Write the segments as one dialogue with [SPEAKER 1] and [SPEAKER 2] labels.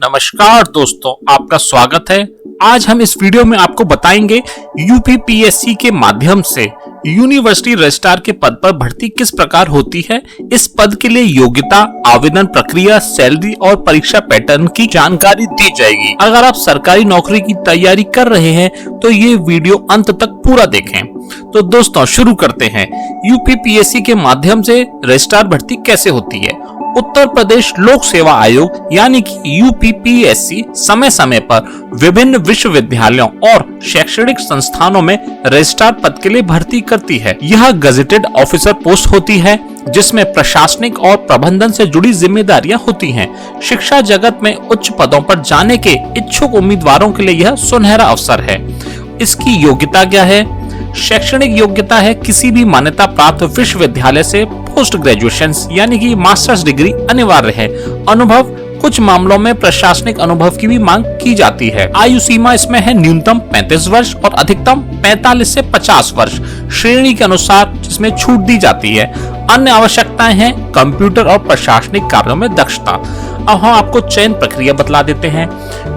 [SPEAKER 1] नमस्कार दोस्तों, आपका स्वागत है। आज हम इस वीडियो में आपको बताएंगे यूपीपीएससी के माध्यम से यूनिवर्सिटी रजिस्ट्रार के पद पर भर्ती किस प्रकार होती है। इस पद के लिए योग्यता, आवेदन प्रक्रिया, सैलरी और परीक्षा पैटर्न की जानकारी दी जाएगी। अगर आप सरकारी नौकरी की तैयारी कर रहे हैं तो ये वीडियो अंत तक पूरा देखें। तो दोस्तों शुरू करते हैं। यूपीपीएससी के माध्यम से रजिस्ट्रार भर्ती कैसे होती है। उत्तर प्रदेश लोक सेवा आयोग यानी कि यूपीपीएससी समय समय पर विभिन्न विश्वविद्यालयों और शैक्षणिक संस्थानों में रजिस्ट्रार पद के लिए भर्ती करती है। यह गजेटेड ऑफिसर पोस्ट होती है जिसमें प्रशासनिक और प्रबंधन से जुड़ी जिम्मेदारियां होती हैं। शिक्षा जगत में उच्च पदों पर जाने के इच्छुक उम्मीदवारों के लिए यह सुनहरा अवसर है। इसकी योग्यता क्या है? शैक्षणिक योग्यता है किसी भी मान्यता प्राप्त विश्वविद्यालय से पोस्ट ग्रेजुएशन यानी कि मास्टर्स डिग्री अनिवार्य है। अनुभव, कुछ मामलों में प्रशासनिक अनुभव की भी मांग की जाती है। आयु सीमा इसमें है न्यूनतम 35 वर्ष और अधिकतम 45 से 50 वर्ष श्रेणी के अनुसार, जिसमें छूट दी जाती है। अन्य आवश्यकताएं हैं कंप्यूटर और प्रशासनिक कार्यों में दक्षता। अब हम आपको चयन प्रक्रिया बतला देते हैं।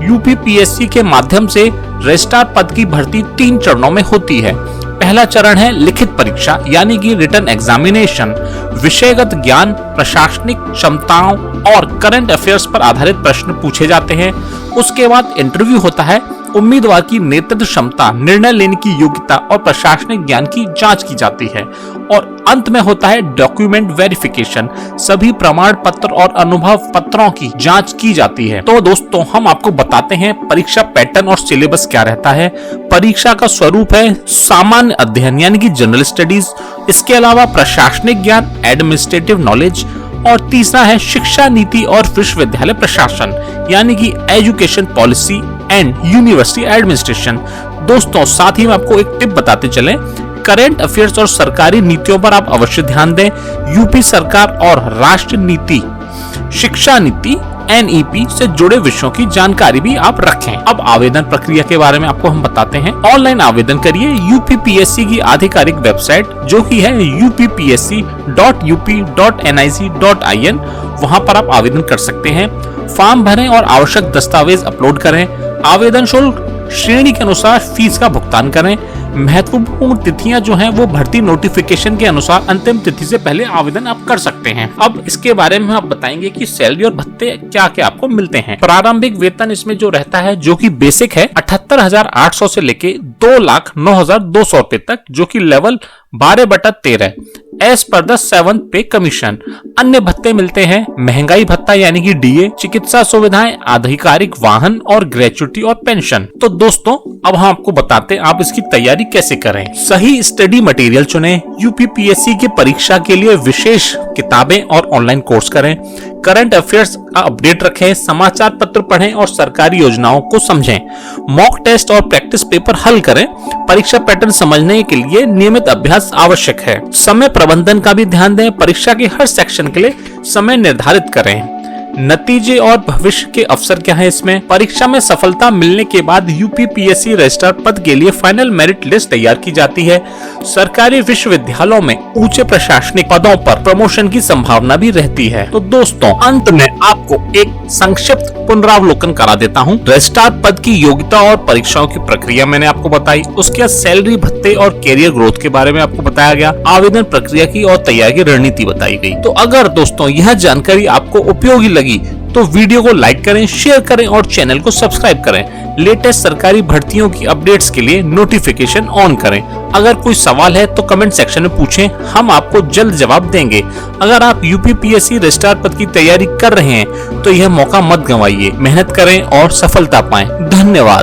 [SPEAKER 1] यूपीपीएससी के माध्यम से रजिस्ट्रार पद की भर्ती 3 चरणों में होती है। पहला चरण है लिखित परीक्षा यानी कि रिटन एग्जामिनेशन। विषयगत ज्ञान, प्रशासनिक क्षमताओं और करंट अफेयर्स पर आधारित प्रश्न पूछे जाते हैं। उसके बाद इंटरव्यू होता है। उम्मीदवार की नेतृत्व क्षमता, निर्णय लेने की योग्यता और प्रशासनिक ज्ञान की जांच की जाती है। और अंत में होता है डॉक्यूमेंट वेरिफिकेशन। सभी प्रमाण पत्र और अनुभव पत्रों की जांच की जाती है। तो दोस्तों हम आपको बताते हैं परीक्षा पैटर्न और सिलेबस क्या रहता है। परीक्षा का स्वरूप है सामान्य अध्ययन यानी कि जनरल स्टडीज। इसके अलावा प्रशासनिक ज्ञान, एडमिनिस्ट्रेटिव नॉलेज। और तीसरा है शिक्षा नीति और विश्वविद्यालय प्रशासन यानी कि education policy and university administration. दोस्तों साथ ही मैं आपको एक टिप बताते चलें, करंट अफेयर्स और सरकारी नीतियों पर आप अवश्य ध्यान दें। यूपी सरकार और राष्ट्र नीति, शिक्षा नीति एनईपी से जुड़े विषयों की जानकारी भी आप रखें। अब आवेदन प्रक्रिया के बारे में आपको हम बताते हैं। ऑनलाइन आवेदन करिए यूपीपीएससी की आधिकारिक वेबसाइट जो कि है uppsc.up.nic.in। वहां पर आप आवेदन कर सकते हैं। फॉर्म भरें और आवश्यक दस्तावेज अपलोड करें। आवेदन शुल्क श्रेणी के अनुसार फीस का भुगतान करें। महत्वपूर्ण तिथियां जो हैं वो भर्ती नोटिफिकेशन के अनुसार अंतिम तिथि से पहले आवेदन आप कर सकते हैं। अब इसके बारे में आप बताएंगे कि सैलरी और भत्ते क्या क्या आपको मिलते हैं। प्रारंभिक वेतन इसमें जो रहता है जो कि बेसिक है 78,800 से लेके 2,09,200 रुपए तक, जो कि level 12/13 as per the 7th पे कमीशन। अन्य भत्ते मिलते हैं महंगाई भत्ता यानी कि डीए, चिकित्सा सुविधाएं, आधिकारिक वाहन और ग्रेचुटी और पेंशन। तो दोस्तों अब हम आपको बताते हैं आप इसकी तैयारी कैसे करें। सही स्टडी मटेरियल चुनें। यूपीपीएससी की परीक्षा के लिए विशेष किताबें और ऑनलाइन कोर्स करें। करंट अफेयर्स का अपडेट रखें। समाचार पत्र पढ़ें और सरकारी योजनाओं को समझें। मॉक टेस्ट और प्रैक्टिस पेपर हल करें। परीक्षा पैटर्न समझने के लिए नियमित अभ्यास आवश्यक है। समय प्रबंधन का भी ध्यान दें। परीक्षा के हर सेक्शन के लिए समय निर्धारित करें। नतीजे और भविष्य के अवसर क्या है इसमें। परीक्षा में सफलता मिलने के बाद यूपीपीएससी रजिस्ट्रार पद के लिए फाइनल मेरिट लिस्ट तैयार की जाती है। सरकारी विश्वविद्यालयों में ऊंचे प्रशासनिक पदों पर प्रमोशन की संभावना भी रहती है। तो दोस्तों अंत में आपको एक संक्षिप्त पुनरावलोकन करा देता हूँ। रजिस्ट्रार पद की योग्यता और परीक्षाओं की प्रक्रिया मैंने आपको बताई। उसके बाद सैलरी, भत्ते और कैरियर ग्रोथ के बारे में आपको बताया गया। आवेदन प्रक्रिया की और तैयारी की रणनीति बताई गई। तो अगर दोस्तों यह जानकारी आपको उपयोगी लगी तो वीडियो को लाइक करें, शेयर करें और चैनल को सब्सक्राइब करें। लेटेस्ट सरकारी भर्तियों की अपडेट्स के लिए नोटिफिकेशन ऑन करें। अगर कोई सवाल है तो कमेंट सेक्शन में पूछें, हम आपको जल्द जवाब देंगे। अगर आप यूपीपीएससी रजिस्ट्रार पद की तैयारी कर रहे हैं तो यह मौका मत गंवाइए। मेहनत करें और सफलता पाएं। धन्यवाद।